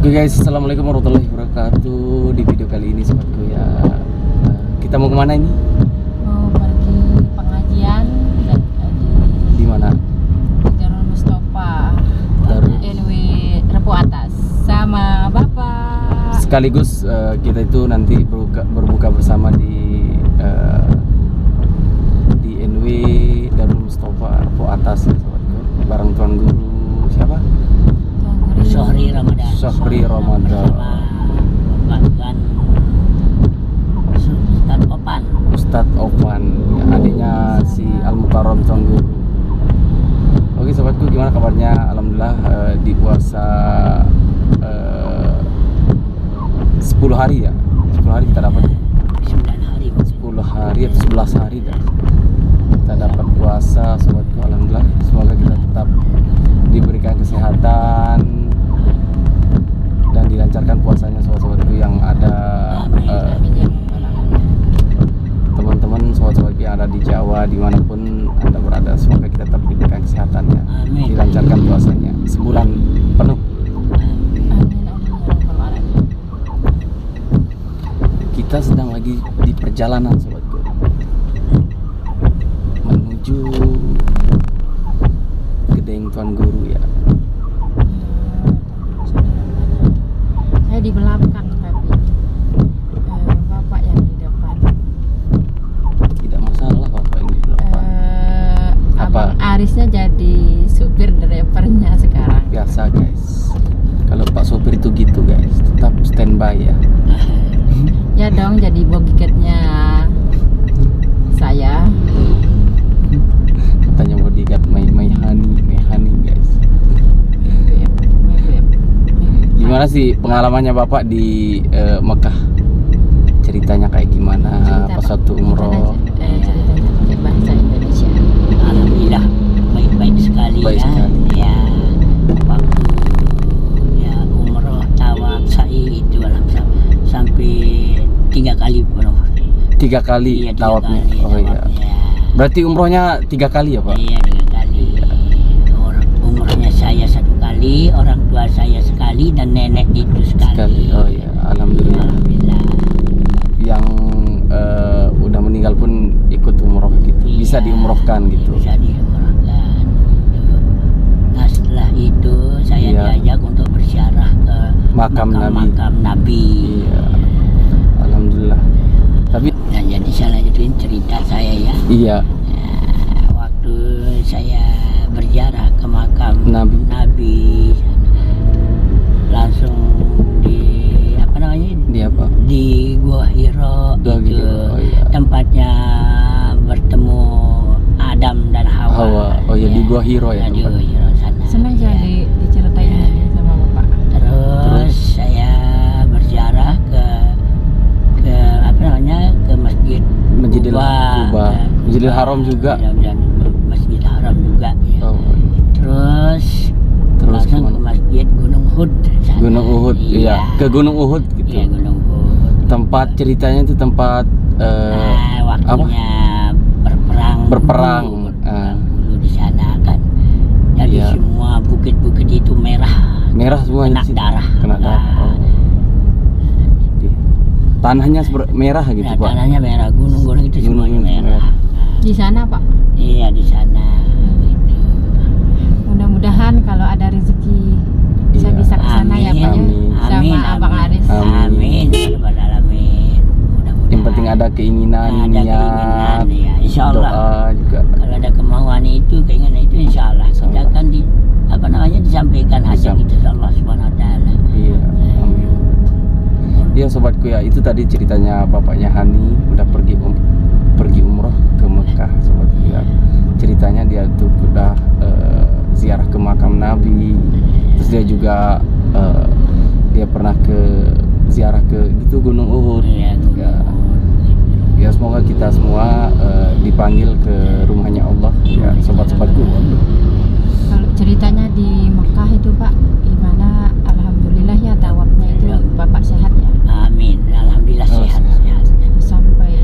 Oke guys, assalamualaikum warahmatullahi wabarakatuh. Di video kali ini sobatku ya, kita mau kemana ini? Mau pergi pengajian Di mana? Darul Mustafa Darul. NW Repo Atas sama Bapak. Sekaligus kita itu nanti berbuka bersama di NW Darul Mustafa Repo Atas ya sobatku. Bareng Tuan Guru siapa? Syahri Ramadan. Syahri Ramadan. Bahkan Ustadz Opan. Ustadz Opan, ya, adiknya si Al Mukarram Tuan Guru. Oke sobatku, gimana kabarnya? Alhamdulillah di puasa 10 hari ya. 10 hari kita dapat 9 hari. 10 hari atau 11 hari dah. Kita dapat puasa sobatku, alhamdulillah. Semoga kita tetap diberikan kesehatan dan dilancarkan puasanya sobat-sobatku yang ada, teman-teman sobat-sobatku yang ada di Jawa, dimanapun Anda berada, semoga kita tetap diberikan kesehatannya, Amin. dilancarkan puasanya sebulan penuh. Kita sedang lagi di perjalanan sobatku menuju Gedeng Tuan Guru ya. Saya di belakang tapi Bapak yang di depan. Tidak masalah Bapak yang di depan. Abang Arisnya jadi supir drivernya sekarang. Biasa guys, kalau Pak sopir itu gitu guys, tetap standby ya. Ya dong, jadi bodyguardnya saya. Katanya bodyguard my honey guys. Gimana sih pengalamannya Bapak di Mekah? Ceritanya kayak gimana pas waktu umroh? Ceritanya pakai bahasa Indonesia. Alhamdulillah baik-baik sekali. Baik ya. sekali. Ya, waktu ya umroh tawaf sa'i itu alhamdulillah sampai 3 kali penuh. 3 kali Iya, 3 tawafnya. kali Oh iya. tawafnya. Berarti umrohnya 3 kali ya Pak? Iya, 3 kali. Umrohnya saya 1 kali, orang tua saya sekali, dan nenek itu sekali. Oh iya, alhamdulillah. Alhamdulillah. Yang udah meninggal pun ikut umroh gitu. Bisa Iya, diumrohkan gitu. Bisa diumrohkan. Nah setelah itu saya Iya. diajak untuk berziarah ke Makam Nabi. makam Nabi. Iya. Alhamdulillah. Tapi Nah jadi saya lanjutin cerita saya ya. iya, Waktu saya berziarah ke makam Nabi. langsung di apa namanya? Dia apa? Di Gua Hiro Gua itu Hiro, oh iya. tempatnya bertemu Adam dan Hawa. Hawa. Oh iya, di Gua Hiro ya Di tempatnya. Gua Hiro sana. Senang Ya. jadi diceritain ini sama Bapak. Terus saya berziarah ke apa namanya, ke masjid Masjidil Quba. Masjidil Haram juga. Dan Masjid Haram juga ya. Oh, Terus langsung ke kemana? masjid Gunung Uhud sana. Gunung Uhud, iya. Ke Gunung Uhud gitu. Iya, Gunung Uhud. Tempat ceritanya itu tempat Waktunya berperang Berperang. dulu di sana kan. Jadi Iya. semua bukit-bukit itu merah merah semua kena di sini. darah. Kena darah. Oh. Tanahnya merah gitu Nah, Pak. tanahnya merah, gunung-gunung itu semuanya Gunung-gunung merah. merah. Di sana Pak. Iya di sana. Gitu. Mudah-mudahan kalau ada rezeki Iya. bisa ke sana ya Pak ya. Amin. Sama Amin, Abang amin. Aris. Amin. Ya Rabbal alamin. Mudah-mudahan. Yang penting ada keinginan, Ada niat, keinginan, ya. Insya Allah. doa juga. Kalau ada kemauan itu, keinginan itu, insya Allah kita akan disampaikan hasil itu insya Allah Subhanahu Wa Taala. Iya, amin. Iya sobatku ya, itu tadi ceritanya bapaknya Hani udah pergi umroh ke Mekah sobatku ya. Ceritanya dia tuh udah ziarah ke makam Nabi. Terus dia juga dia pernah ziarah ke gitu Gunung Uhud. Iya, Ya. Ya semoga kita semua dipanggil ke rumahnya Allah ya sobat-sobatku. Kalau ceritanya di Mekah itu Pak, gimana? Alhamdulillah ya tawafnya itu Bapak sehat ya. Amin. Alhamdulillah Oh, sehat. Sampai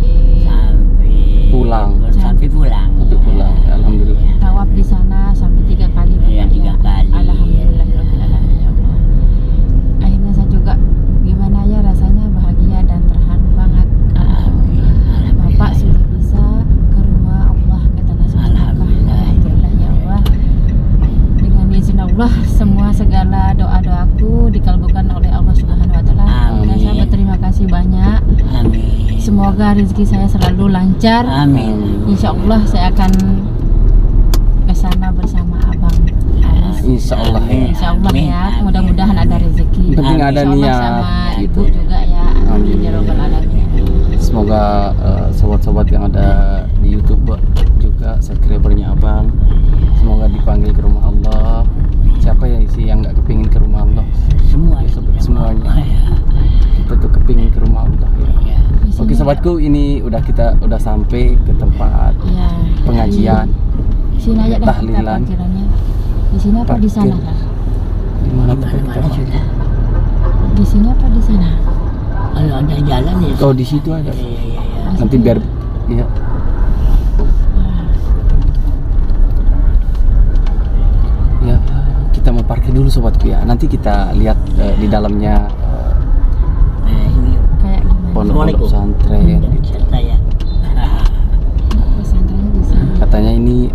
Pulang. Sampai pulang. Sampai pulang. Ya, alhamdulillah. tawaf di sana sampai 3 kali Bapak Iya, 3 ya. kali. Alhamdulillah ya Allah. Akhirnya saya semoga rezeki saya selalu lancar. Amin. Insya Allah saya akan ke sana bersama abang Aris. Insya Allah ya. Insya Allah Amin. ya, mudah-mudahan ada rezeki. Yang penting ada Insya Allah niat sama gitu. ibu juga ya. Amin. Ya Rabbal Alamin. Semoga sobat-sobat yang ada di YouTube juga subscribernya abang, semoga dipanggil ke rumah Allah. Siapa ya sih yang nggak kepingin ke rumah Allah? Semua Ya, sobat, semuanya. Ya. Kita tuh kepingin ke rumah Allah ya. Ya. Di sini- Oke sobatku, ini kita udah sampai ke tempat Ya. pengajian. Di sini aja dah kita tahlilan. parkirannya. Di sini apa di sana? Parkir. Kak? Di mana Di tempat kita mana-mana parkir? sudah. Di sini apa di sana? Kalau ada jalan ya. Oh di situ ada. Ya. Nanti biar ya. Ya, kita mau parkir dulu sobatku ya. Nanti kita lihat di dalamnya Ini Kayak gimana? pondok pesantren gitu. cerita ya. Pesantrennya di sini. Katanya ini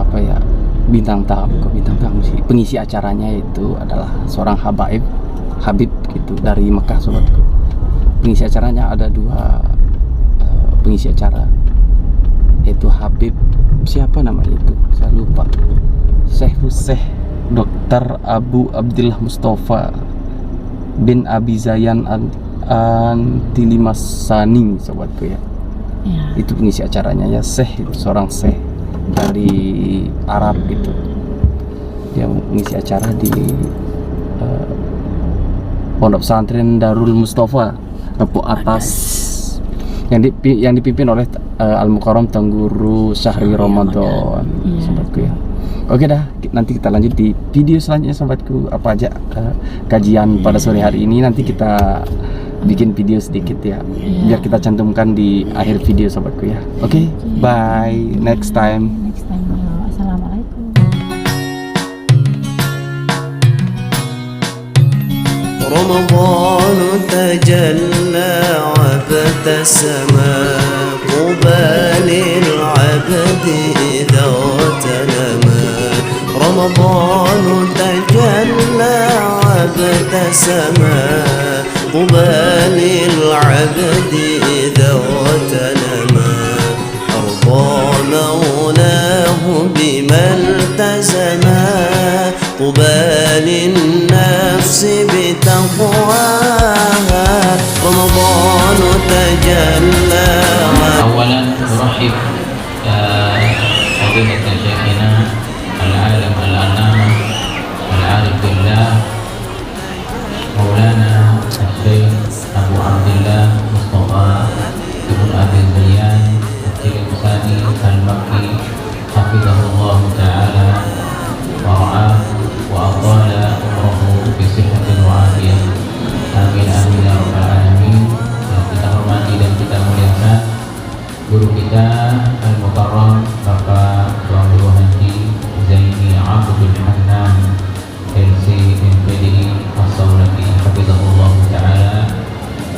apa ya, bintang tamu, kok bintang tamu sih, pengisi acaranya itu adalah seorang Habib gitu dari Mekah sobatku. Pengisi acaranya ada dua pengisi acara, yaitu Habib siapa namanya itu saya lupa, Syekh Dr. Abu Abdillah Mustafa bin Abi Zayan Antilimasani sobatku ya. Ya. Itu pengisi acaranya ya, Syekh itu seorang Syekh dari Arab gitu. Dia mengisi acara di Pondok Pesantren Darul Mustafa Repo Atas yang dipimpin oleh Al Mukarram Tengguru Syahri Ramadan Iya. sobatku ya. Oke dah, nanti kita lanjut di video selanjutnya sobatku. Apa aja kajian pada sore hari ini nanti kita bikin video sedikit ya, biar kita cantumkan di akhir video sobatku ya. Oke, bye, next time. Next time. Ya. Assalamualaikum. رمضان تجلى وابتسما طوبى للعبد إذا تنما رمضان تجلى وابتسما طوبى للعبد إذا تنما أرضى مولاه بما التزما طوبى للنفس بتقواها رمضان تجلى أولا نرحب فضيلة شيخنا العالم الأنام العارف بالله مولانا الشيخ أبو عبد الله مصطفى بن أبي زيان التلمساني المكي حفظه الله تعالى ورعاه وأطال عمره بصحة وعافية. Amin amin ya rabbal alamin. Yang kita hormati dan kita muliakan guru kita Al Mukarram Bapak Tuan Guru Haji Zaini Abdul Hanan LC MPDI As-Sawlaki hafizahullah taala.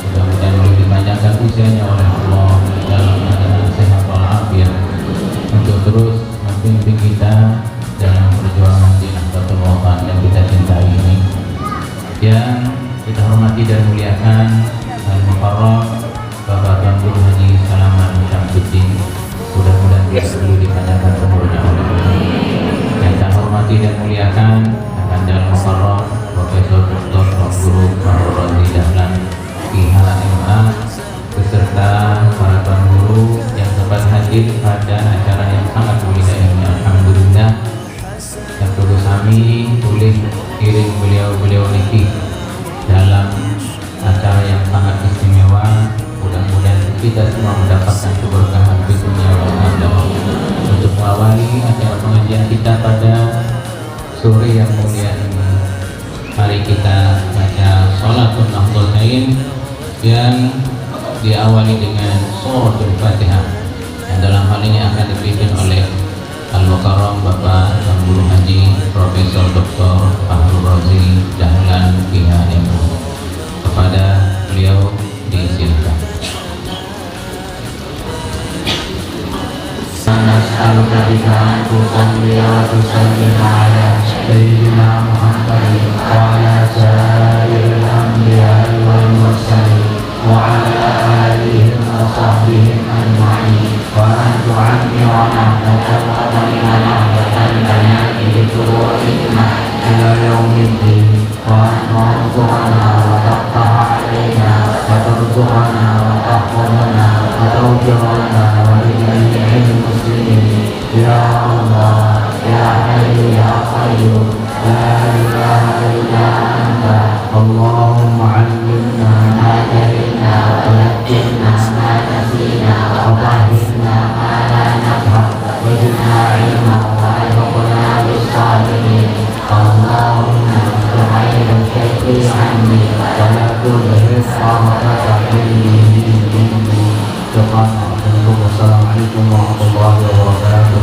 Mudah-mudahan beliau dipanjangkan usianya oleh Allah dalam keadaan sehat walafiat untuk terus membimbing kita dalam perjuangan di Nahdlatul Wathon yang kita cintai ini. Yang kita hormati dan muliakan Al-Mukarram Bapak Tuan Guru Haji Salaman Syamsuddin, mudah-mudahan tidak perlu dipanjangkan umurnya oleh Allah. Yang kita hormati dan muliakan akan Al-Mukarram Profesor Dr. Tuan Guru Fahru Razi Dahlan IHMA beserta para tuan guru yang sempat hadir pada acara yang sangat mulia ini. Alhamdulillah yang tulus kami boleh kirim beliau-beliau niki dalam acara yang sangat istimewa. Mudah-mudahan kita semua mendapatkan keberkahan di dunia wal akhirat. Untuk mengawali acara pengajian kita pada sore yang mulia ini, mari kita baca sholatul Nahdlatain yang diawali dengan suratul Fatihah, yang dalam hal ini akan dipimpin oleh Al-Mukarram Bapak Tuan Guru Haji Profesor Dr. Fahru Razi Dahlan IHMU. Kepada beliau disilakan. نسألك بك أن تصلي وتسلم على سيدنا محمد وعلى سائر الأنبياء والمرسلين وعلى آله عني ولا تظهر رحمتك عليهم إني سبحان الله. والسلام عليكم ورحمة الله وبركاته.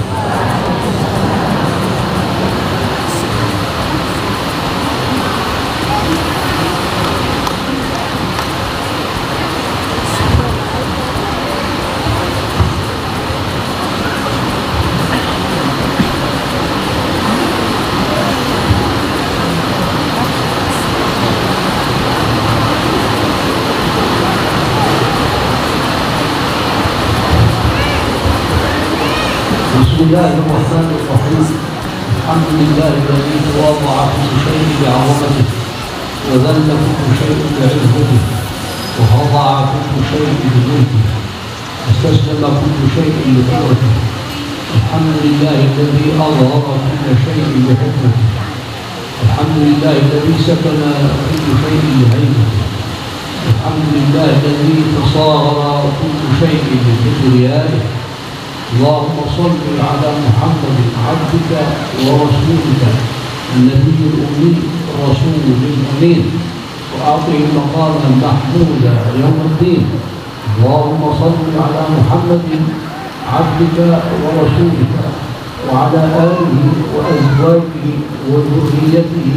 بسم الله الرحمن الرحيم. الحمد لله الذي تواضع كل شيء بعظمته وذل كل شيء بعزته وخضع كل شيء بملكه واستسلم كل شيء لقدرته. الحمد لله الذي أظهر كل شيء بحكمته. الحمد لله الذي سكن كل شيء بهيبته. الحمد لله الذي تصاغر كل شيء بكبريائه. اللهم صل على محمد عبدك ورسولك النبي الأمي الرسول الأمين وأعطه المقام المحمود يوم الدين. اللهم صل على محمد عبدك ورسولك وعلى آله وأزواجه وذريته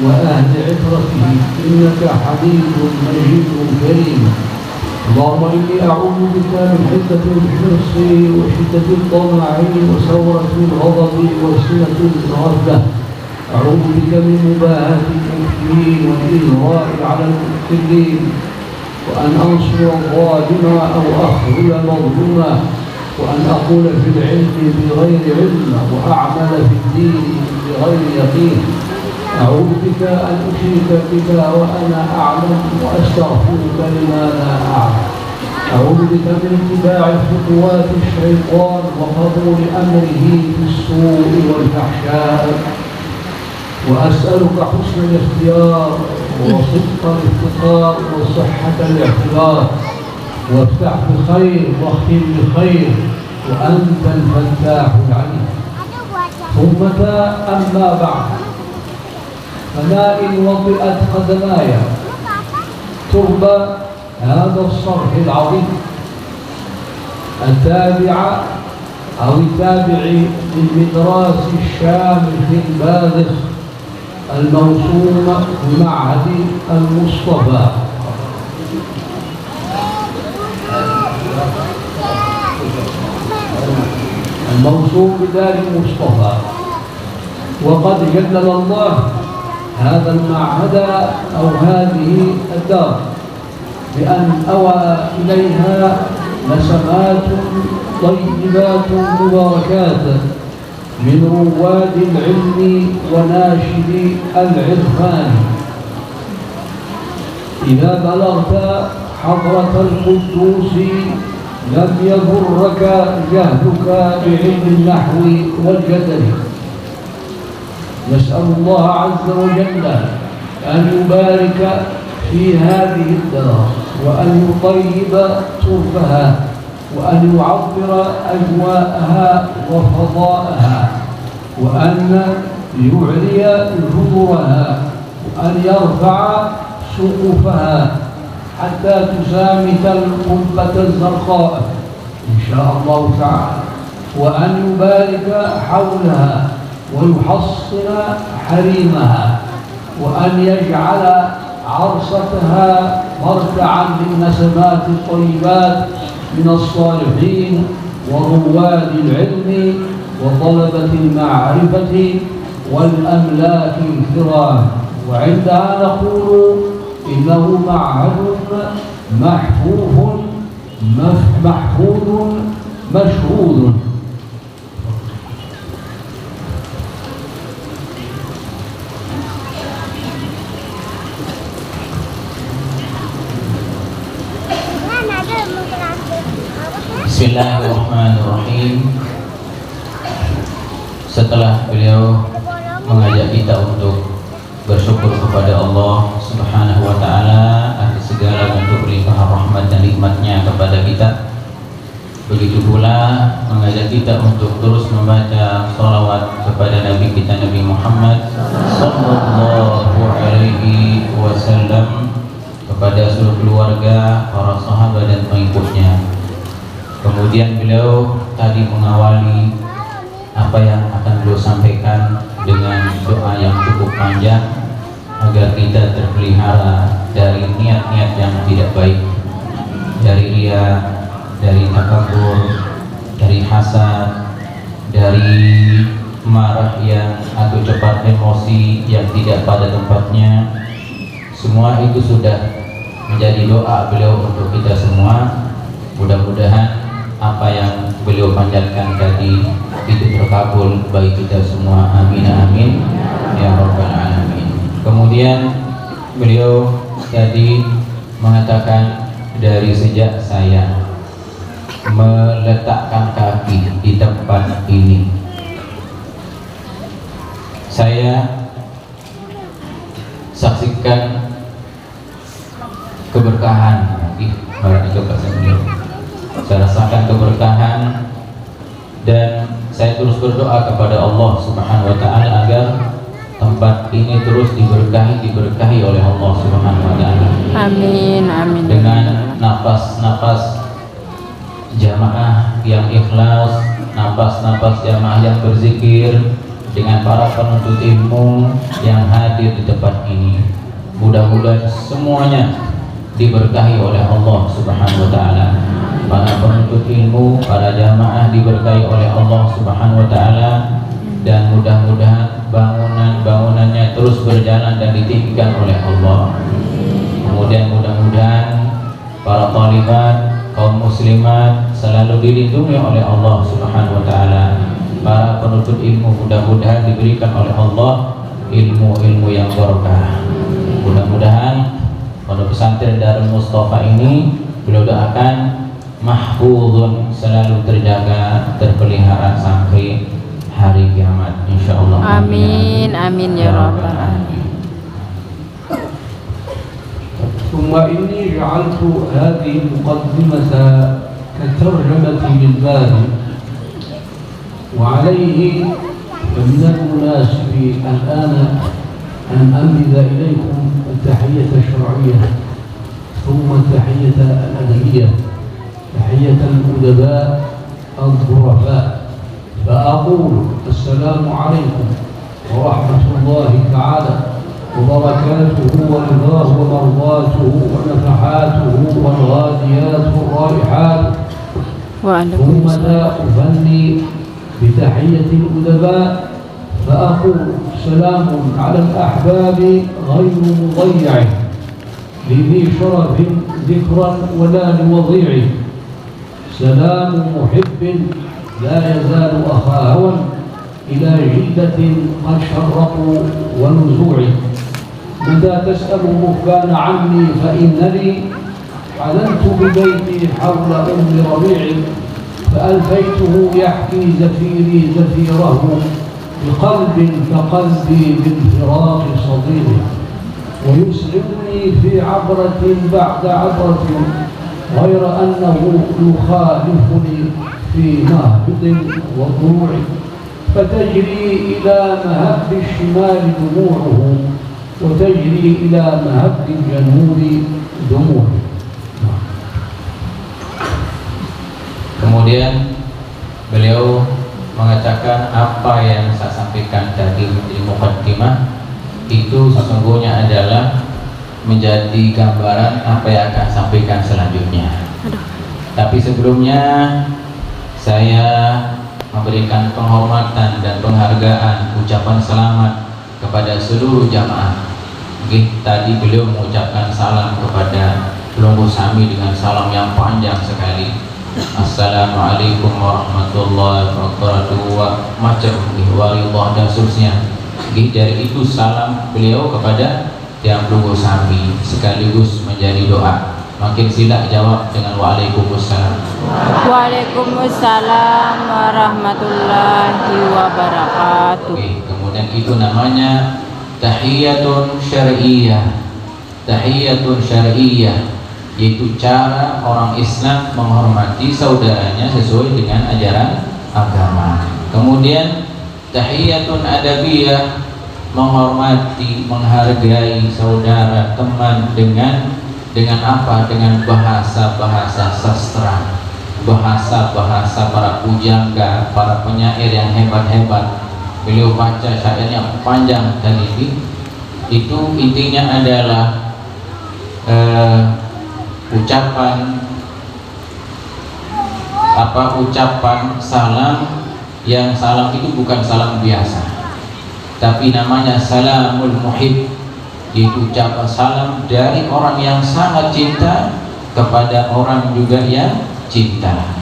وأهل عترته إنك حميد مجيد كريم. اللهم إني أعوذ بك من حدة الحرص وشدة الطمع وثورة الغضب وسنة الغفلة. أعوذ بك من مباهاة المكفرين والإغراء على المكفرين وأن أنصر الظالم أو أخذل مظلوما وأن أقول في العلم بغير علم وأعمل في الدين بغير يقين. أعوذ بك أن أشرك بك وأنا أعلم وأستغفرك لما لا أعلم. أعوذ بك من اتباع خطوات الشيطان وقبول أمره بالسوء والفحشاء. وأسألك حسن الاختيار وصدق الافتقار وصحة الاعتبار وافتح بخير واختم بخير وأنت الفتاح العليم. ثم أما بعد، فما إن وطئت قدماي ترب هذا الصرح العظيم التابع أو التابع للمدراس الشامخ الباذخ الموسوم بمعهد المصطفى الموسوم بدار المصطفى. وقد جلل الله هذا المعهد أو هذه الدار بأن أوى إليها نسمات طيبات مباركات من رواد العلم وناشد العرفان. إذا بلغت حضرة القدوس لم يضرك جهلك بعلم النحو والجدل. نسأل الله عز وجل أن يبارك في هذه الدار وأن يطيب طرفها وأن يعطر أجواءها وفضاءها وأن يعلي جذورها وأن يرفع سقوفها حتى تسامت القبة الزرقاء إن شاء الله تعالى، وأن يبارك حولها ويحصن حريمها وأن يجعل عرصتها مرتعا للنسمات الطيبات من الصالحين ورواد العلم وطلبة المعرفة والأملاك الكرام. وعندها نقول إنه معهد محفوظ مشهود. Bismillahirrahmanirrahim. Setelah beliau mengajak kita untuk bersyukur kepada Allah Subhanahu wa ta'ala atas segala bentuk limpahan rahmat dan nikmatnya kepada kita, begitu pula mengajak kita untuk terus membaca salawat kepada Nabi kita Nabi Muhammad sallallahu alaihi wasallam. kepada seluruh keluarga, para sahabat dan pengikutnya. Kemudian beliau tadi mengawali apa yang akan beliau sampaikan dengan doa yang cukup panjang agar kita terpelihara dari niat-niat yang tidak baik, dari riya, dari takabur, dari hasad, dari marah yang atau cepat emosi yang tidak pada tempatnya. Semua itu sudah menjadi doa beliau untuk kita semua. Mudah-mudahan apa yang beliau panjatkan tadi itu terkabul bagi kita semua. Amin amin ya rabbal alamin. Kemudian beliau tadi mengatakan, dari sejak saya meletakkan kaki di tempat ini, saya saksikan keberkahan. Saya rasakan keberkahan dan saya terus berdoa kepada Allah Subhanahu wa taala agar tempat ini terus diberkahi oleh Allah Subhanahu wa taala. Amin amin. Dengan napas-napas jamaah yang ikhlas, napas-napas jamaah yang berzikir, dengan para penuntut ilmu yang hadir di tempat ini. Mudah-mudahan semuanya diberkahi oleh Allah Subhanahu wa taala. Para penuntut ilmu, para jamaah diberkahi oleh Allah Subhanahu wa taala, dan mudah-mudahan bangunannya terus berjalan dan ditinggikan oleh Allah. Kemudian mudah-mudahan para thalibat, kaum muslimat selalu dilindungi oleh Allah Subhanahu wa taala. Para penuntut ilmu mudah-mudahan diberikan oleh Allah ilmu-ilmu yang barokah. Mudah-mudahan pondok pesantren Darul Mustafa ini beliau doakan mahfuzun, selalu terjaga, terpelihara sampai hari kiamat insyaallah. Amin amin ya rabbal alamin. ثم إني جعلت هذه المقدمة كترجمة للباب، وعليه فمن المناسب الآن أن أنبذ إليكم التحية الشرعية ثم التحية الأدبية، تحية الأدباء الظرفاء، فأقول السلام عليكم ورحمة الله تعالى وبركاته ورضاه ومرضاته ونفحاته والغاديات والرائحات. ثم لا أفني بتحية الأدباء فأقول سلام على الأحباب غير مضيع لذي شرف ذكرا ولا لوضيع، سلام محب لا يزال أخا هوى إلى جلدة قد شرقوا ونزوع. متى تسأل مخبان عني فإنني حللت ببيتي حول أم ربيع، فألفيته يحكي زفيري زفيره بقلب كقلبي بانفراق صديقي، ويسلمني في عبرة بعد عبرة غير أنه يخالفني في نهض وضروع، فتجري إلى مهب الشمال دموعه وتجري إلى مهب الجنوب دموعه. Kemudian beliau mengatakan apa yang saya sampaikan tadi di mukaddimah itu sesungguhnya adalah menjadi gambaran apa yang akan sampaikan selanjutnya. Tapi sebelumnya saya memberikan penghormatan dan penghargaan, ucapan selamat kepada seluruh jamaah. Tadi beliau mengucapkan salam kepada Lungguh Sami dengan salam yang panjang sekali. Assalamualaikum warahmatullahi wabarakatuh wa macam waridhah dan seterusnya. Dari itu salam beliau kepada yang Lungguh Sami sekaligus menjadi doa. Makin sila jawab dengan waalaikumsalam. Waalaikumsalam warahmatullahi wabarakatuh. Kemudian itu namanya tahiyatun syar'iyyah. Tahiyatun syar'iyyah yaitu cara orang Islam menghormati saudaranya sesuai dengan ajaran agama. Kemudian tahiyatun adabiyah, menghormati, menghargai saudara teman dengan dengan apa? Dengan bahasa-bahasa sastra, bahasa-bahasa para pujangga, para penyair yang hebat-hebat. Beliau baca syairnya panjang dan itu intinya adalah ucapan salam, yang salam itu bukan salam biasa, tapi namanya salamul muhib, yaitu ucapan salam dari orang yang sangat cinta kepada orang juga yang cinta.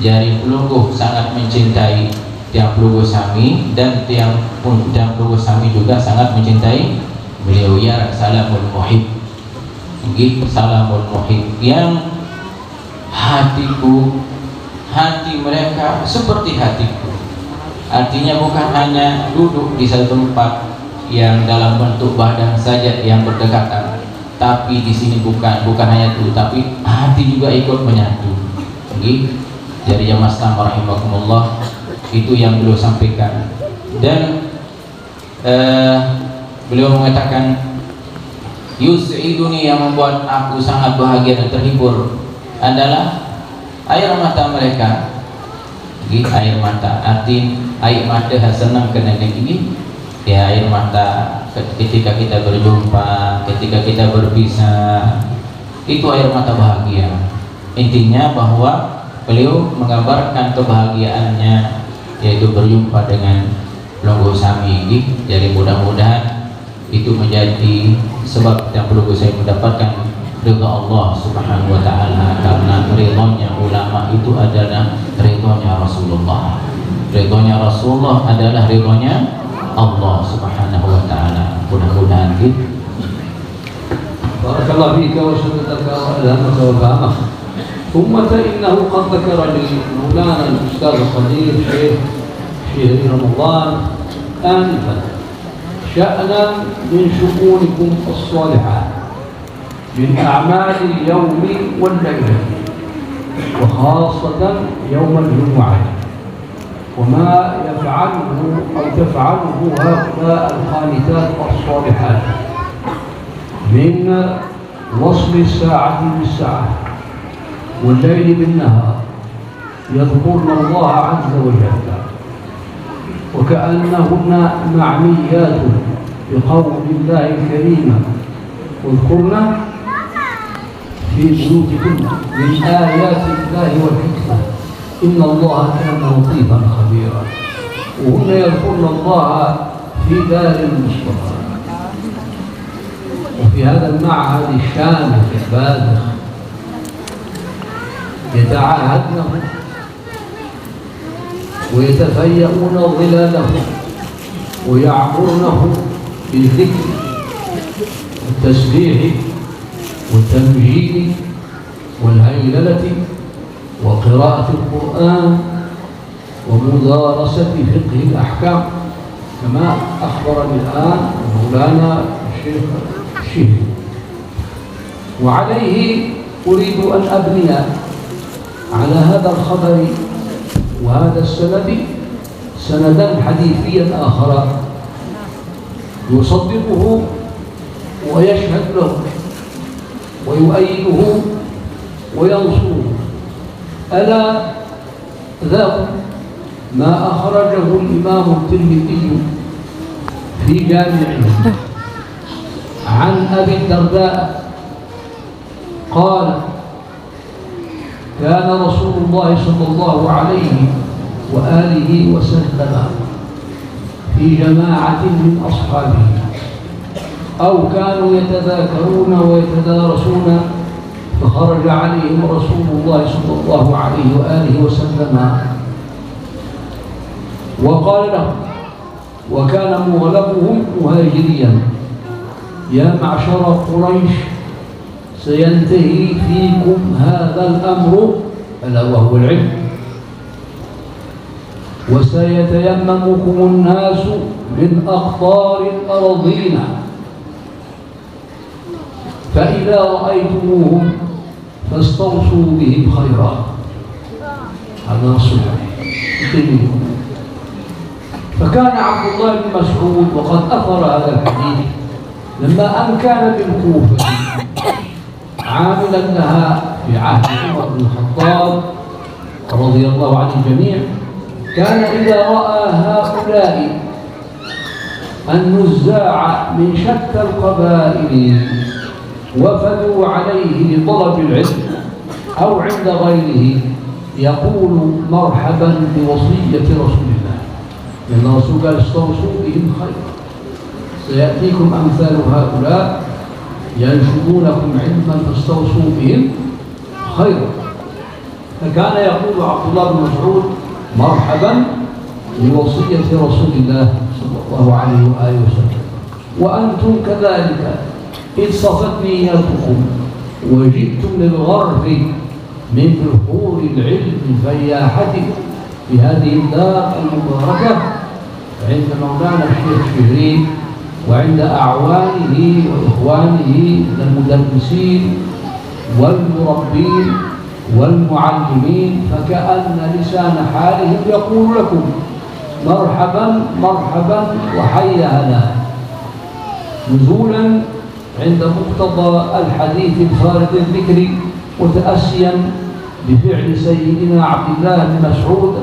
Jari Pelungguh sangat mencintai Tiang Pelungguh Sami, dan Tiang Pelungguh Sami juga sangat mencintai beliau. Ya salamul muhib, salamul muhib, yang hati mereka seperti hatiku. Artinya bukan hanya duduk di satu tempat yang dalam bentuk badan saja yang berdekatan, tapi di sini bukan hanya itu, tapi hati juga ikut menyatu. Jadi jamaah sekalian rahimakumullah, itu yang beliau sampaikan. Dan beliau mengatakan, yus'iduni, yang membuat aku sangat bahagia dan terhibur adalah air mata mereka. Air mata, arti air mata senang kena ini ya, air mata ketika kita berjumpa, ketika kita berpisah, itu air mata bahagia. Intinya bahwa beliau menggambarkan kebahagiaannya, yaitu berjumpa dengan Pelungguh Sami. Jadi mudah-mudahan itu menjadi sebab yang perlu saya mendapatkan ridha Allah Subhanahu wa ta'ala, karena ridhonya ulama itu adalah ridhonya Rasulullah. Ridhonya Rasulullah adalah ridhonya Allah Subhanahu wa ta'ala. Mudah-mudahan gitu. Barakallahu fika wa syukran wa alhamaka wa fahmah. ثم إنه قد ذكر لمولانا الأستاذ القدير شيخ رمضان آنفا شأنا من شؤونكم الصالحة من أعمال اليوم والليلة، وخاصة يوم الجمعة، وما يفعله أو تفعله هؤلاء الخانتات الصالحات من وصل الساعة بالساعة والليل بالنهار، يذكرن الله عز وجل وكأنهن معنيات بقول الله الكريم، اذكرن في بيوتكن من آيات الله والحكمة إن الله كان لطيفا خبيرا. وهن يذكرن الله في دار المصطفى، وفي هذا المعهد الشامخ البالغ يتعاهدنه ويتفيئون ظلاله ويعمرنه بالذكر والتسبيح والتمجيد والهيللة وقراءة القرآن ومدارسة فقه الأحكام، كما أخبرني الآن مولانا الشيخ الشيخ. وعليه أريد أن أبني على هذا الخبر وهذا السند سندا حديثيا آخر يصدقه ويشهد له ويؤيده وينصره. ألا ذاك ما أخرجه الإمام الترمذي في جامعه عن أبي الدرداء قال: كان رسول الله صلى الله عليه وآله وسلم في جماعة من أصحابه، أو كانوا يتذاكرون ويتدارسون، فخرج عليهم رسول الله صلى الله عليه وآله وسلم وقال لهم، وكان مغلبهم مهاجريا: يا معشر قريش، سينتهي فيكم هذا الأمر، ألا وهو العلم، وسيتيممكم الناس من أقطار الأراضين، فإذا رأيتموهم فاستوصوا بهم خيرا. هذا نص الحديث. فكان عبد الله بن مسعود وقد أثر هذا الحديث لما أن كان بالكوفة عاملا لها في عهد عمر بن الخطاب رضي الله عن الجميع، كان إذا رأى هؤلاء النزاع من شتى القبائل وفدوا عليه لطلب العلم أو عند غيره يقول مرحبا بوصية رسول الله، لأن الرسول قال استوصوا بهم خيرا. سيأتيكم أمثال هؤلاء ينشدونكم علما فاستوصوا بهم خيرا. فكان يقول عبد الله بن مسعود مرحبا بوصية رسول الله صلى الله عليه وآله وسلم. وأنتم كذلك إذ صفت نيتكم وجئتم للغرب من بحور العلم فياحته في هذه الدار المباركة عند مولانا الشيخ شهرين وعند أعوانه وإخوانه من المدرسين والمربين والمعلمين، فكأن لسان حالهم يقول لكم مرحبا مرحبا وحيا هلا، نزولا عند مقتضى الحديث الفارغ الذكر متأسيا بفعل سيدنا عبد الله بن مسعود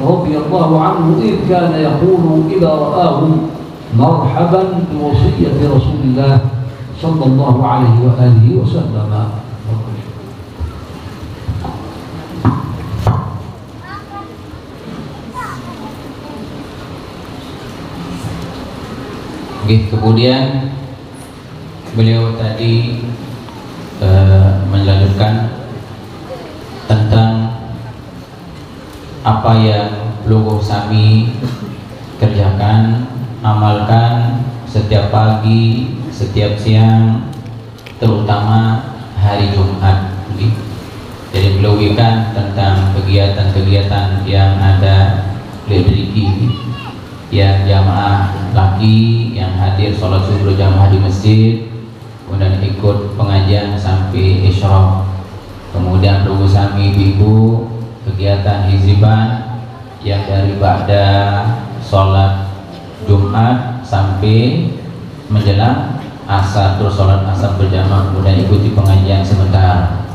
رضي الله عنه إذ كان يقول إذا رآهم مرحبا بوصية رسول الله صلى الله عليه وآله وسلم. Kemudian beliau tadi melanjutkan tentang apa yang Lugo Sami kerjakan, amalkan setiap pagi, setiap siang, terutama hari Jumat. Jadi beliau berikan tentang kegiatan-kegiatan yang ada di yang jamaah laki yang hadir sholat subuh jamaah di masjid, kemudian ikut pengajian sampai isyraq. Kemudian Lugo Sami ibu kegiatan hiziban yang dari ba'da sholat Jumat sampai menjelang asar, terus sholat asar berjamaah, kemudian ikuti pengajian sebentar.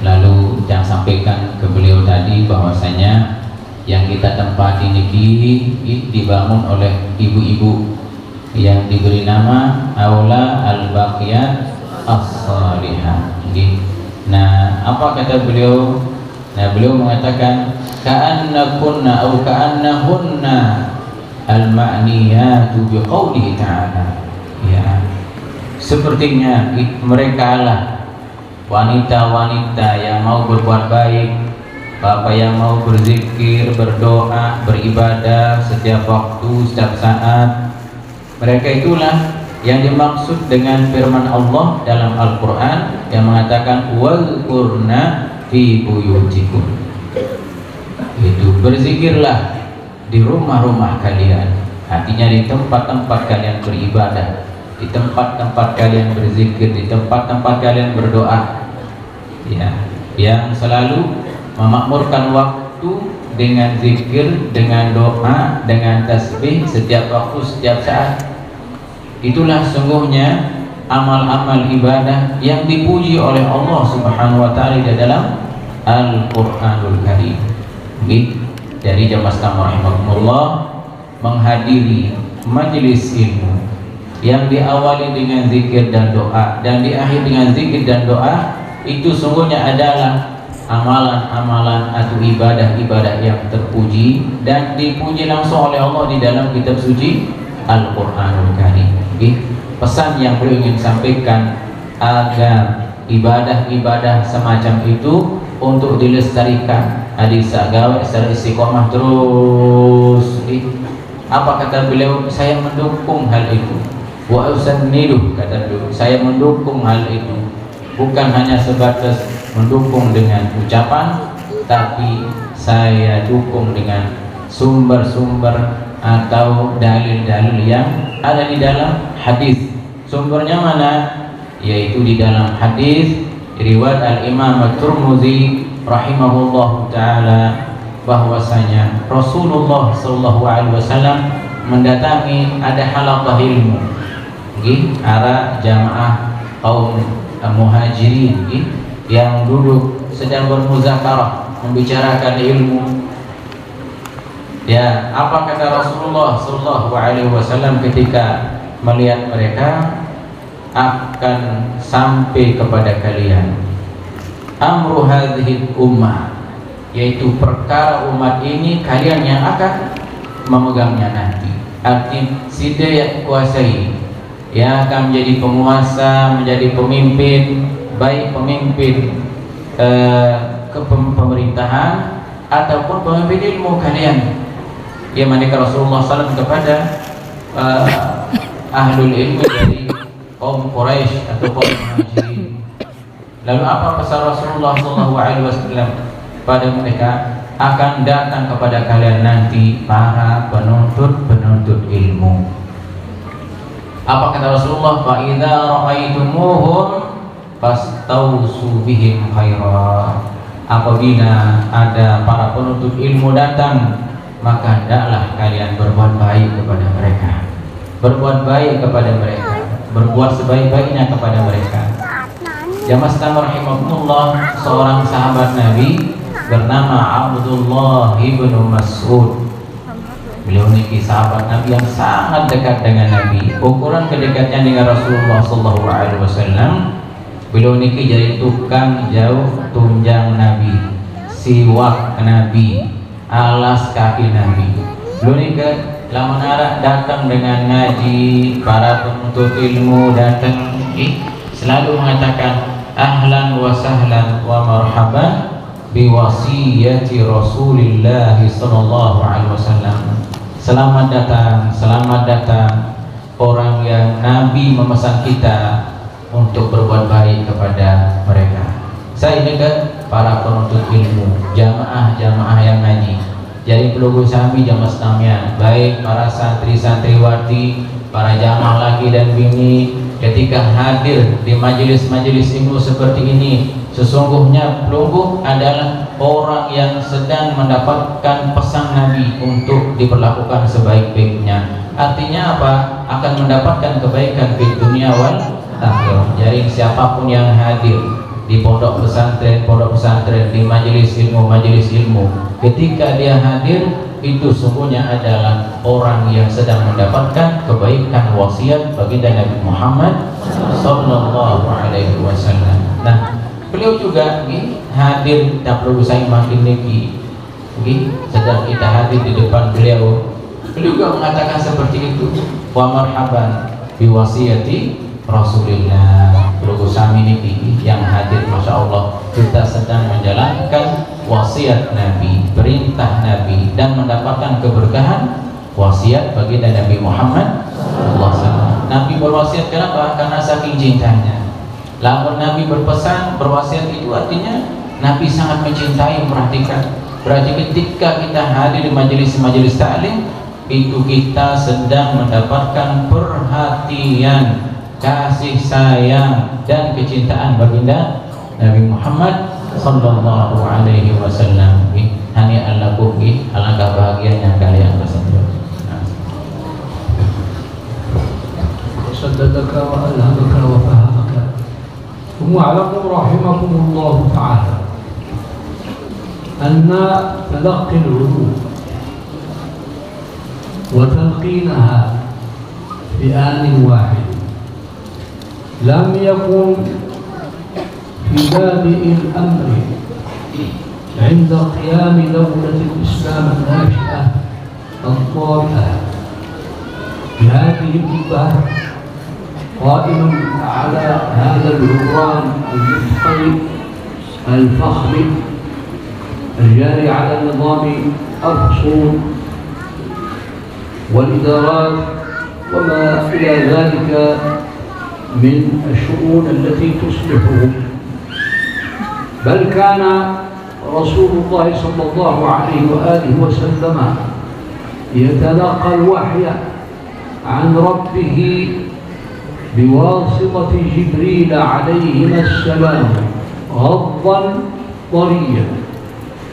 Lalu yang sampaikan ke beliau tadi bahwasanya yang kita tempati niki dibangun oleh ibu-ibu yang diberi nama Aula Al-Baqiyat As-Salihah. Nah, apa kata beliau? Nah, beliau mengatakan ka'annakunna au ka'annahunna al-ma'niyatu biqaulihi ta'ala. Ya. Sepertinya mereka lah wanita-wanita yang mau berbuat baik, bapak yang mau berzikir, berdoa, beribadah setiap waktu, setiap saat. Mereka itulah yang dimaksud dengan firman Allah dalam Al-Quran yang mengatakan wazkurna fi buyutikum. Itu berzikirlah di rumah-rumah kalian, artinya di tempat-tempat kalian beribadah, di tempat-tempat kalian berzikir, di tempat-tempat kalian berdoa, ya, yang selalu memakmurkan waktu dengan zikir, dengan doa, dengan tasbih setiap waktu, setiap saat. Itulah sungguhnya amal-amal ibadah yang dipuji oleh Allah Subhanahu wa taala di dalam Al-Qur'anul Karim. Dari jamaah sekalian rahimakumullah, menghadiri majelis ilmu yang diawali dengan zikir dan doa dan diakhiri dengan zikir dan doa, itu sungguhnya adalah amalan-amalan atau ibadah-ibadah yang terpuji dan dipuji langsung oleh Allah di dalam kitab suci Al-Qur'anul Karim. Pesan yang beliau ingin sampaikan agar ibadah-ibadah semacam itu untuk dilestarikan, hadisa gawe secara istiqomah terus. Apa kata beliau? Saya mendukung hal itu. Wa usannidu, kata beliau, saya mendukung hal itu. Bukan hanya sebatas mendukung dengan ucapan, tapi saya dukung dengan sumber-sumber atau dalil-dalil yang ada di dalam hadis. Sumbernya mana? Yaitu di dalam hadis riwayat Al-Imam At-Tirmidzi rahimahullah taala, bahwasanya Rasulullah sallallahu alaihi wasallam mendatangi ada halaqah ilmu, arah jamaah kaum muhajirin yang duduk sedang bermuzakarah membicarakan ilmu. Ya, apa kata Rasulullah sallallahu alaihi wasallam ketika melihat mereka? Akan sampai kepada kalian amru hadhihi ummah, yaitu perkara umat ini kalian yang akan memegangnya nanti. Arti sida yang kuasai, yang akan menjadi penguasa, menjadi pemimpin, baik pemimpin pemerintahan ataupun pemimpin ilmu kalian. Yang mana Rasulullah SAW kepada ahlul ilmu dari kaum Quraisy atau kaum Muhajirin. Lalu apa pesan Rasulullah SAW pada mereka? Akan datang kepada kalian nanti para penuntut ilmu. Apa kata Rasulullah? Fa idza ra'aitumuhum fastausu bihim khaira. Apabila ada para penuntut ilmu datang, maka hendaklah kalian berbuat baik kepada mereka. Berbuat baik kepada mereka, berbuat sebaik-baiknya kepada mereka. Jamaah sekalian rahimakumullah, seorang sahabat Nabi bernama Abdullah ibn Mas'ud. Beliau ini sahabat Nabi yang sangat dekat dengan Nabi. Ukuran kedekatnya dengan Rasulullah SAW, beliau ini jadi tukang jauh tunjang Nabi, siwak Nabi, alas kaki Nabi. Beliau ini lama nara datang dengan ngaji, para penuntut ilmu datang, selalu mengatakan ahlan wa sahlan wa marhaban biwasiyati Rasulillah sallallahu alaihi wasallam. Selamat datang orang yang Nabi memesan kita untuk berbuat baik kepada mereka. Saya ini kan para penuntut ilmu, jamaah yang ngaji. Jadi perlu sami jamaah sekalian, baik para santri-santriwati, para jamaah laki dan bini, ketika hadir di majelis-majelis ilmu seperti ini, sesungguhnya pelungguh adalah orang yang sedang mendapatkan pesan Nabi untuk diperlakukan sebaik-baiknya. Artinya apa? Akan mendapatkan kebaikan di dunia wal akhirah. Jadi siapapun yang hadir di pondok pesantren, di majelis ilmu, ketika dia hadir, itu sungguhnya adalah orang yang sedang mendapatkan kebaikan wasiat baginda Nabi Muhammad sallallahu alaihi wasallam. Nah, beliau juga hadir, tak perlu saya makin lagi. Sedang kita hadir di depan beliau juga mengatakan seperti itu. Wa marhaban bi wasiyati Rasulillah. Beliau sami niki yang hadir, masya Allah, kita sedang menjalankan wasiat Nabi, perintah Nabi, dan mendapatkan keberkahan wasiat baginda Nabi Muhammad SAW. Nabi berwasiat kenapa? Karena saking cintanya. Lamun Nabi berpesan, berwasiat itu artinya Nabi sangat mencintai, perhatikan. Berarti ketika kita hadir di majelis-majelis ta'lim, itu kita sedang mendapatkan perhatian, kasih sayang dan kecintaan baginda Nabi Muhammad sallallahu alaihi wasallam. Hani'an lakum, alangkah bahagianya kalian tersebut. وسددك وألهمك وفهمك. ثم اعلموا رحمكم الله تعالى أن تلقي العلوم وتلقينها في آن واحد لم يكن في بادئ الأمر عند قيام دولة الإسلام الناشئة الطائفة بهذه الجبهة قائما على هذا العنوان المثقل الفخم الجاري على نظام الفصول والإدارات وما إلى ذلك من الشؤون التي تصلحهم. بل كان رسول الله صلى الله عليه وآله وسلم يتلقى الوحي عن ربه بواسطة جبريل عليهما السلام غضا طريا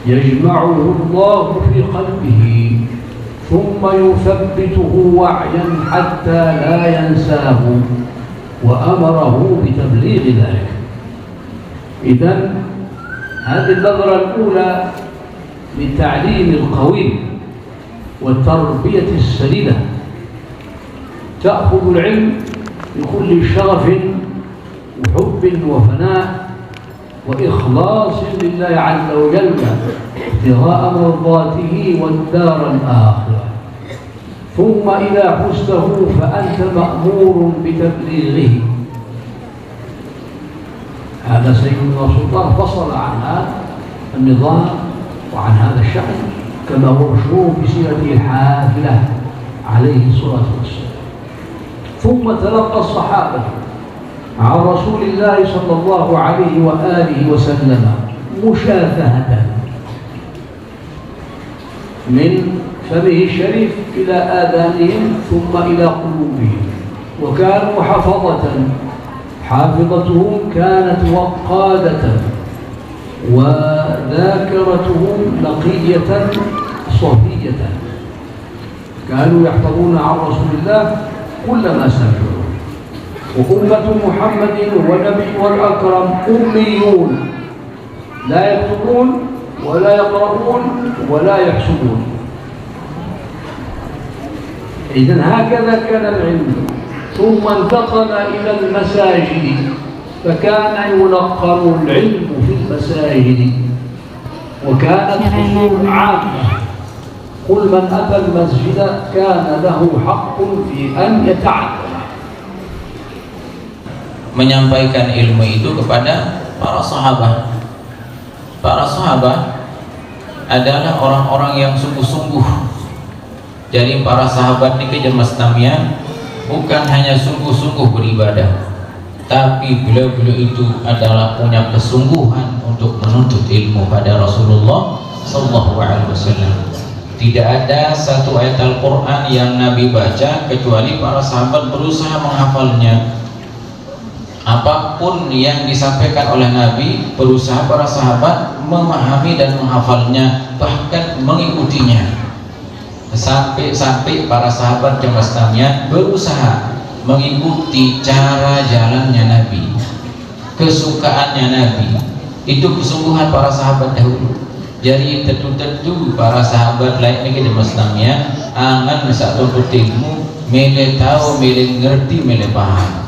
يجمعه الله في قلبه ثم يثبته وعيا حتى لا ينساه وأمره بتبليغ ذلك. إذن هذه النظرة الأولى للتعليم القوي والتربية السديدة، تأخذ العلم بكل شغف وحب وفناء وإخلاص لله عز وجل ابتغاء مرضاته والدار الآخرة. ثم إذا حسته فأنت مأمور بتبليغه. هذا سيدنا رسول الله فصل عن هذا النظام وعن هذا الشأن كما هو مشروع في سيرته الحافلة عليه الصلاة والسلام. ثم تلقى الصحابة عن رسول الله صلى الله عليه وآله وسلم مشافهة من فمه الشريف إلى آذانهم ثم إلى قلوبهم، وكانوا حفظة، حافظتهم كانت وقادة، وذاكرتهم نقية صفية، كانوا يحفظون عن رسول الله كل ما سمعوا. وأمة محمد والنبي والأكرم أميون، لا يكتبون ولا يقرؤون ولا يحسبون. إذن هكذا كان العلم. ثم انتقل إلى المساجد، فكان يلقن العلم في المساجد، وكانت أصول عامة. قل من أتى المسجد كان له حق في أن يتعلم. Menyampaikan ilmu itu kepada para sahabat. Para sahabat adalah orang-orang yang sungguh-sungguh. Jadi para sahabat ini jemaah Islamiyah bukan hanya sungguh-sungguh beribadah, tapi beliau-beliau itu adalah punya kesungguhan untuk menuntut ilmu pada Rasulullah sallallahu alaihi wasallam. Tidak ada satu ayat Al-Quran yang Nabi baca kecuali para sahabat berusaha menghafalnya. Apapun yang disampaikan oleh Nabi, berusaha para sahabat memahami dan menghafalnya, bahkan mengikutinya. Sampai para sahabat jemaah Islamiyah berusaha mengikuti cara jalannya Nabi, kesukaannya Nabi. Itu kesungguhan para sahabat dahulu. Jadi tentu para sahabat lain ini jemaah Islamiyah angan satu ilmu, milih tahu, milih ngerti, milih paham.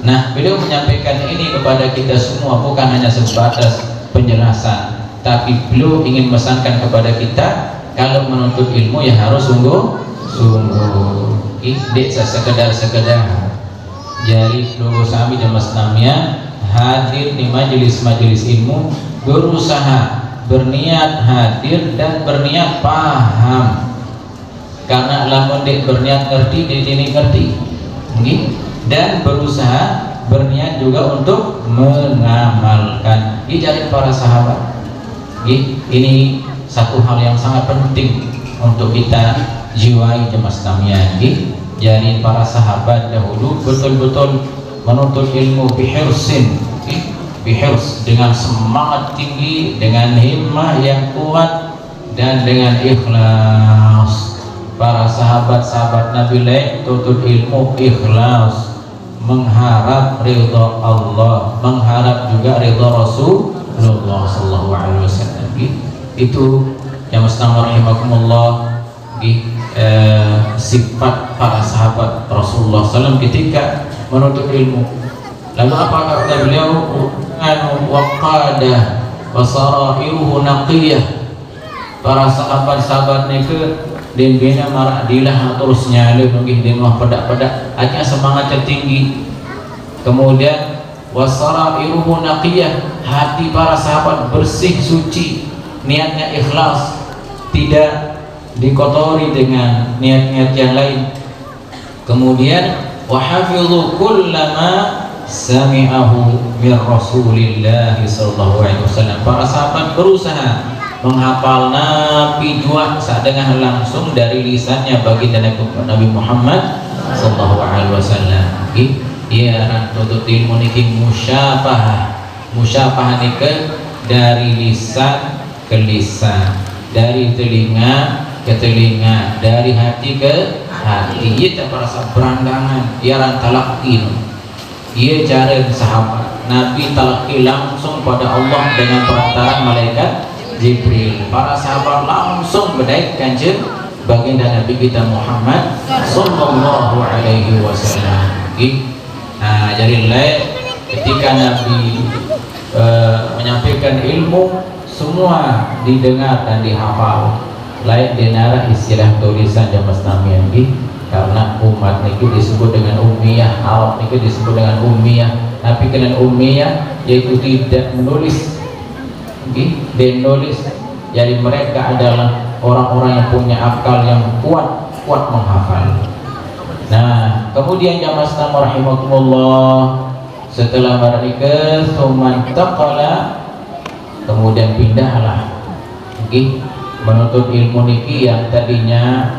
Nah, beliau menyampaikan ini kepada kita semua bukan hanya sebatas penjelasan, tapi beliau ingin memesankan kepada kita kalau menuntut ilmu ya harus sungguh-sungguh. Tidak sekedar. Jadi beliau sami jemaah Islamiyah hadir di majelis-majelis ilmu, berusaha berniat hadir dan berniat paham. Karena lamun dek berniat ngerti, dek ngerti. Dan berusaha berniat juga untuk mengamalkan. Ini para sahabat. Ini satu hal yang sangat penting untuk kita jiwai jemaah Islamiyah. Jadi para sahabat dahulu betul-betul menuntut ilmu bihirsin, dengan semangat tinggi, dengan himmah yang kuat dan dengan ikhlas. Para sahabat-sahabat Nabi lain tuntut ilmu ikhlas, mengharap ridha Allah, mengharap juga ridha Rasulullah sallallahu alaihi wasallam. Itu yang muslim rahimakumullah sifat para sahabat Rasulullah SAW ketika menuntut ilmu. Lalu apa kata beliau? Waqadah wasarairuhu naqiyah. Para sahabat-sahabat nike dembena marak dilah terusnya lebih dengan pedak-pedak hanya semangat tertinggi. Kemudian wasarairuhu naqiyah, hati para sahabat bersih suci, niatnya ikhlas, tidak dikotori dengan niat-niat yang lain. Kemudian wahafidhu kullama sami'ahu min Rasulillah sallallahu alaihi wasallam. Para sahabat berusaha menghafal Nabi juga dengan langsung dari lisannya baginda Nabi Muhammad sallallahu alaihi wasallam. Ya, tuntut ilmu niki musyafahah. Musyafahah niki dari lisan ke lisan, dari telinga ke telinga, dari hati ke hati. Ia tak merasa berandangan, ia rantalaki. Ia cara sahabat Nabi talaki langsung pada Allah dengan perantara malaikat Jibril. Para sahabat langsung berdaikkan baginda Nabi kita Muhammad sallallahu alaihi wasallam. Nah, jadi ketika Nabi menyampaikan ilmu, semua didengar dan dihafal. Lain denara istilah tulisan zaman Islamian karena umat itu disebut dengan ummiyah, Arab itu disebut dengan ummiyah. Tapi kena ummiyah yaitu tidak menulis, dan nulis. Jadi mereka adalah orang-orang yang punya akal yang kuat menghafal. Nah, kemudian jamaah Islam rahimakumullah, setelah mereka suman taqala, kemudian pindahlah menuntut ilmu niki yang tadinya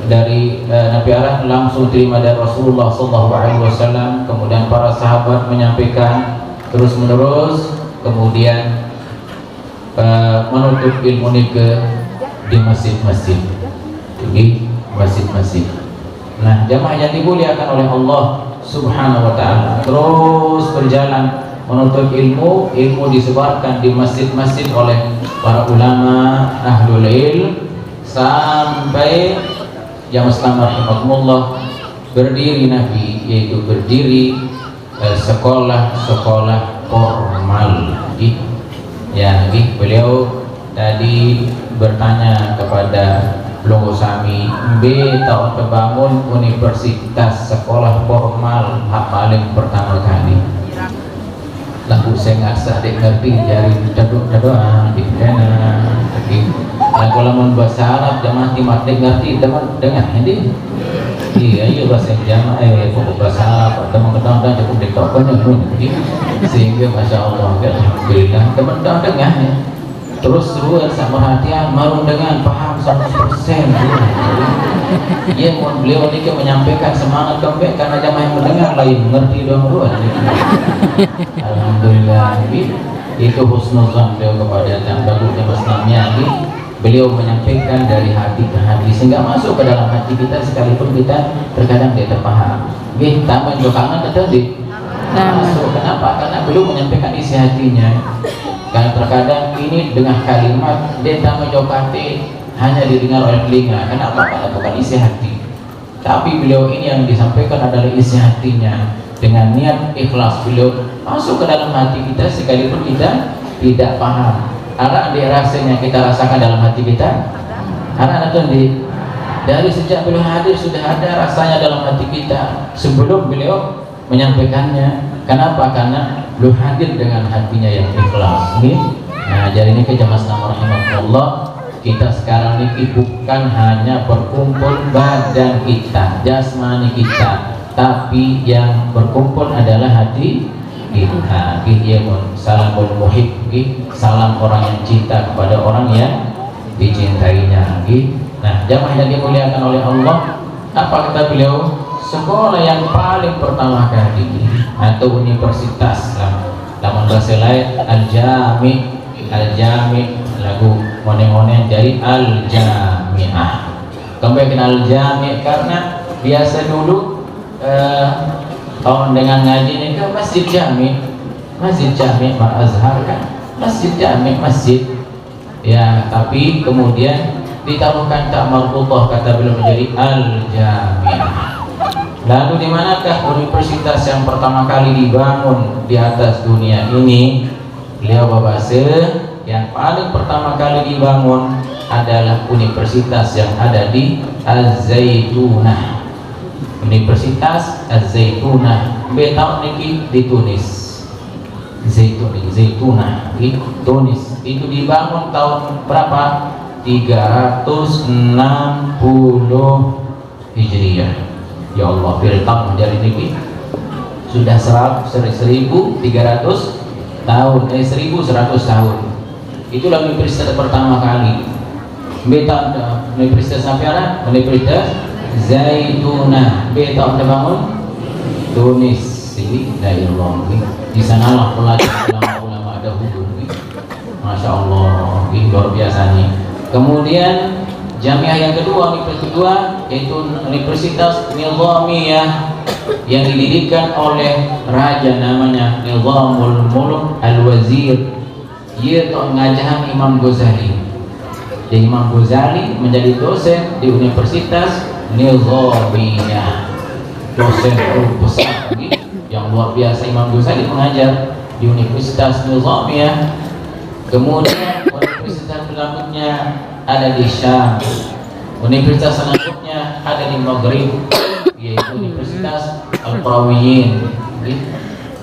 dari Nabi Arab langsung terima dari Rasulullah SAW. Kemudian para sahabat menyampaikan terus menerus, kemudian menuntut ilmu niki di masjid-masjid, masjid-masjid. Nah, jamaah yang dimuliakan oleh Allah Subhanahu wa ta'ala, terus berjalan menuntut ilmu disebarkan di masjid-masjid oleh para ulama ahlul ilm sampai jamaah Islam rahimakumullah berdiri Nabi, yaitu berdiri sekolah-sekolah formal. Ya, beliau tadi bertanya kepada Longo Sami, tahun terbangun universitas sekolah formal paling pertama kali. Lagu saya nggak sadek ngerti dari doa di sana. Lagu lamun bahasa Arab jamaah timatik ngerti teman dengar ini. Iya bahasa jamaah bahasa Arab teman kadang cukup ditokonya sehingga masya Allah alhamdulillah teman dengar ya. Terus sama perhatian marung dengan paham 100%. Ya, beliau ini menyampaikan semangat kembali karena jamaah yang mendengar lain mengerti dua. Alhamdulillah, itu husnuzan beliau kepada jamaah Islamnya. Beliau menyampaikan dari hati ke hati sehingga masuk ke dalam hati kita, sekalipun kita terkadang tidak terpaham. Taman jokangan tadi masuk. Kenapa? Karena beliau menyampaikan isi hatinya. Karena terkadang ini dengan kalimat deta menjokati hanya didengar oleh telinga. Kenapa? Karena bukan isi hati. Tapi beliau ini yang disampaikan adalah isi hatinya dengan niat ikhlas. Beliau masuk ke dalam hati kita sekalipun kita tidak paham. Karena dia rasanya kita rasakan dalam hati kita. Karena dari sejak beliau hadir sudah ada rasanya dalam hati kita sebelum beliau menyampaikannya. Kenapa? Karena beliau hadir dengan hatinya yang ikhlas. Nah, jadi ini jamaah Islam rahimakumullah, kita sekarang ini bukan hanya berkumpul badan kita, jasmani kita, tapi yang berkumpul adalah hati kita. Salamul muhib, salam orang yang cinta kepada orang yang dicintainya. Nah, jamaah yang dimuliakan oleh Allah, apa kata beliau? Sekolah yang paling pertama kali atau universitas dalam bahasa lain al-jami lagu mone-mone jadi al-jami'ah. Kembali ke al-jami' karena biasa dulu tahun dengan ngaji ini ke masjid jami Mar Azhar kan masjid jami masjid ya, tapi kemudian ditaruhkan tak marbutoh kata beliau menjadi al-jami'ah. Lalu di manakah universitas yang pertama kali dibangun di atas dunia ini? Beliau berbahasa yang paling pertama kali dibangun adalah universitas yang ada di Az-Zaitunah. Universitas Az-Zaitunah betau niki di Tunis. Zaitunah di Tunis. Itu dibangun tahun berapa? 360 Hijriah. Ya Allah, firqah menjadi tinggi sudah 1.300 tahun, 1.100 tahun. Itulah universitas pertama kali. Beta universitas sampai ada Universitas Zaitunah. Beta bangun Tunis. Ini dari Allah. Di sanalah pelajar ulama-ulama dahulu. Masya Allah, ini luar biasa nih. Kemudian jamiah yang kedua, universitas kedua, yaitu Universitas Nizamiyah yang didirikan oleh raja namanya Nizamul Mulk Al-Wazir. Ia tu ngajahan Imam Ghazali. Jadi Imam Ghazali menjadi dosen di Universitas Nizamiyah. Dosen besar yang luar biasa. Imam Ghazali mengajar di Universitas Nizamiyah. Kemudian universitas berikutnya ada di Syam. Universitas selanjutnya ada di Maghrib, yaitu Universitas Al-Qarawiyyin.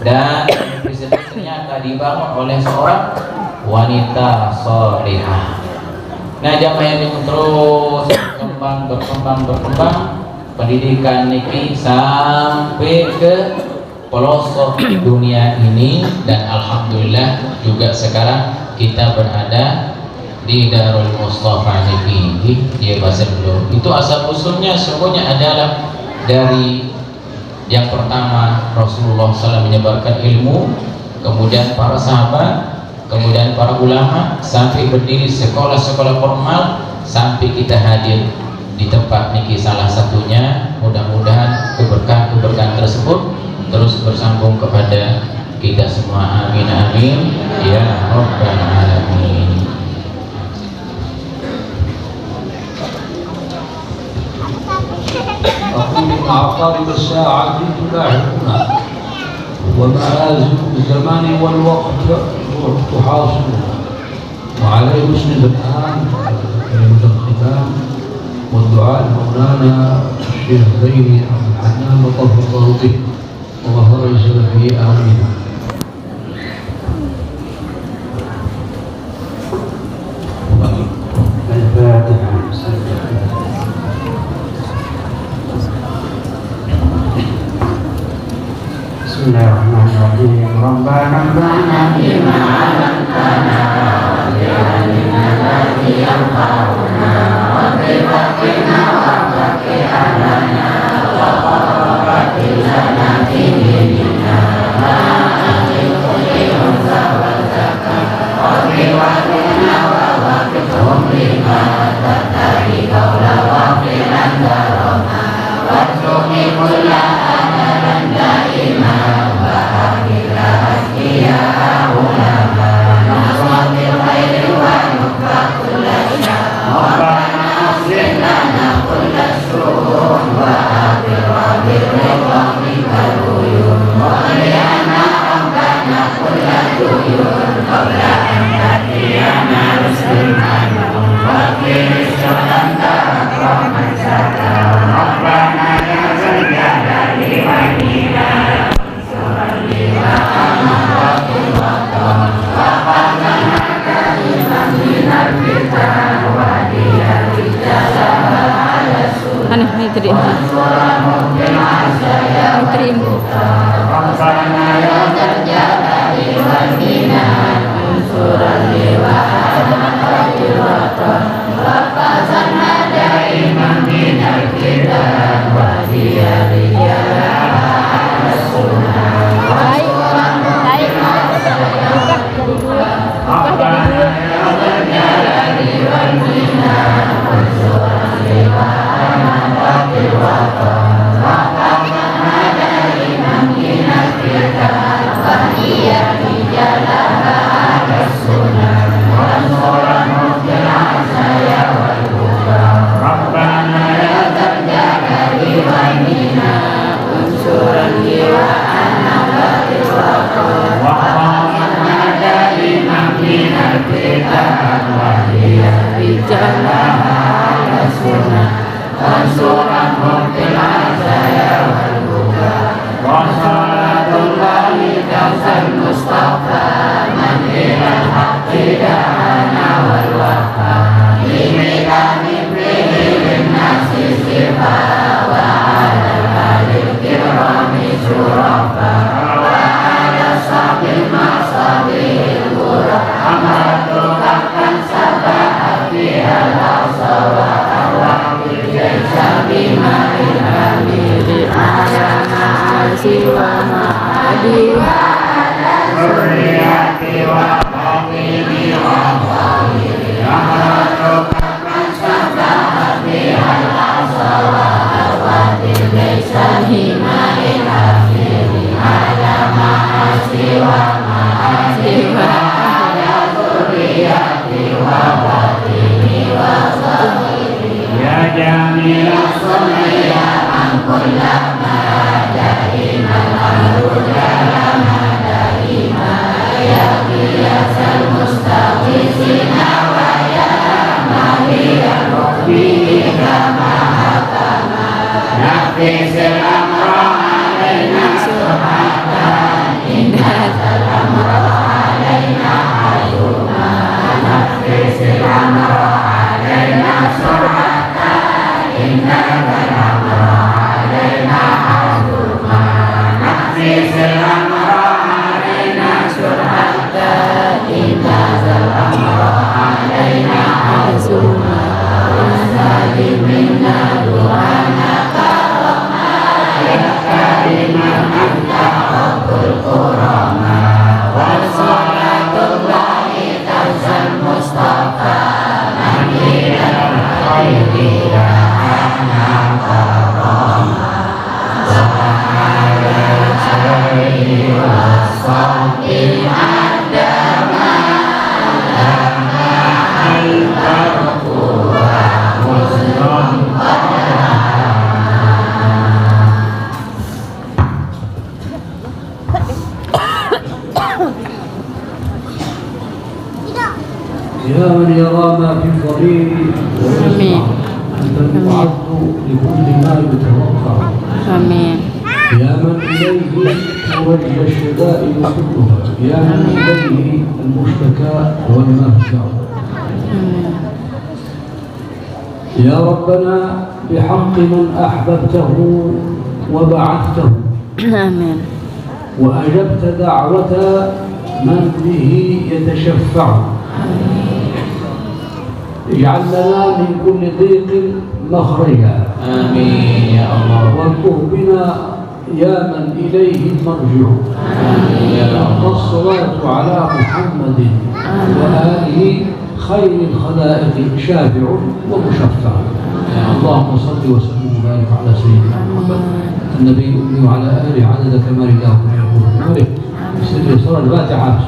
Dan universitas ternyata dibangun oleh seorang wanita salihah. Nah, jamaah ini terus berkembang pendidikan niki sampai ke pelosok dunia ini, dan alhamdulillah juga sekarang kita berada di Darul Mustafa niki. Dia bahasa dulu. Itu asal usulnya semuanya adalah dari yang pertama Rasulullah SAW menyebarkan ilmu, kemudian para sahabat, kemudian para ulama, sampai berdiri sekolah-sekolah formal, sampai kita hadir di tempat niki salah satunya. Mudah-mudahan keberkahan tersebut terus bersambung kepada kita semua. Amin amin ya rabbal alamin. أقول إن عقارب الساعة تلاحقنا ومآزم الزمان والوقت تحاصرنا، وعليه نسند الآن كلمة الختام والدعاء لمولانا الشيخ زيني عبد الحنان وطف الله به وغفر لسلفه آمين. الفاتحة. Bismillahirrahmanirrahim. Rabbana bima 'allamtana wa'allimna alladhi yanfa'una wa qina wa qina wa qarabatil lana fi dinina ma kulli unsa wa zakat wa qina wa qihum lima tatari qawla wa filan darama wa sumi kulla anaran daima wa akhira asqiya ulama naswatil khairi wa nukfa kulla syah Rabbana aslih lana kulla syurun wa akhira birridha minkal uyun wa liyana rabbana kulla uyun qabla an tatiyana rusul manun wa qina syuranta rahman syaka Rabbana ya zaljalali wal ikram surali wa amratil watan wa qadana kaliman minar kitab wa diya rijalaha ala sunnah wa suramu bil asaya wa trimuka Rabbana ya zaljalali wal ikram surali wa amratil watan wa qadana kaliman minar kitab wa diya rijalaha ala sunnah wa suramu bil asaya Rabbana ya zaljalali wal ikram surali wa amratil watan wa qadana kaliman minar kitab wa diya rijalaha ala sunnah wa suramu bil asaya wal Rabbana ya zaljalali wal ikram surali wa amratil watan wa qadana kaliman minar kitab wa diya rijalaha ala sunnah wa suramu bil asaya wal wa salatullahi kawsal mustafa man ilal haqqi da'ana wal wafa imikani fihi nasi sifa wa ala alil kirami syurafa wa ala sabil masabil gura amratu akan sabahati al-asa wa awakil jaisa bima'il amiri ala ma'asi wa ma'adi wa ala suriyati wa qawmini wa qawmini amratu يا من يرى ما في الضمير ويسمع أنت المعد لكل ما يتوقع. آمين. يا من إليه توجه الشدائد كلها، يا من إليه المشتكى والمهجع. يا ربنا بحق من أحببته وبعثته آمين. وأجبت دعوة من به يتشفع، اجعل لنا من كل ضيق مخرجا. آمين يا الله. وانطق بنا يا من إليه المرجع. آمين يا الله. والصلاة على محمد وآله خير الخلائق شافع ومشفع. اللهم صل وسلم وبارك على سيدنا محمد النبي الأمي وعلى آله عدد كمال الله ونعمه. بسم الله الفاتحة.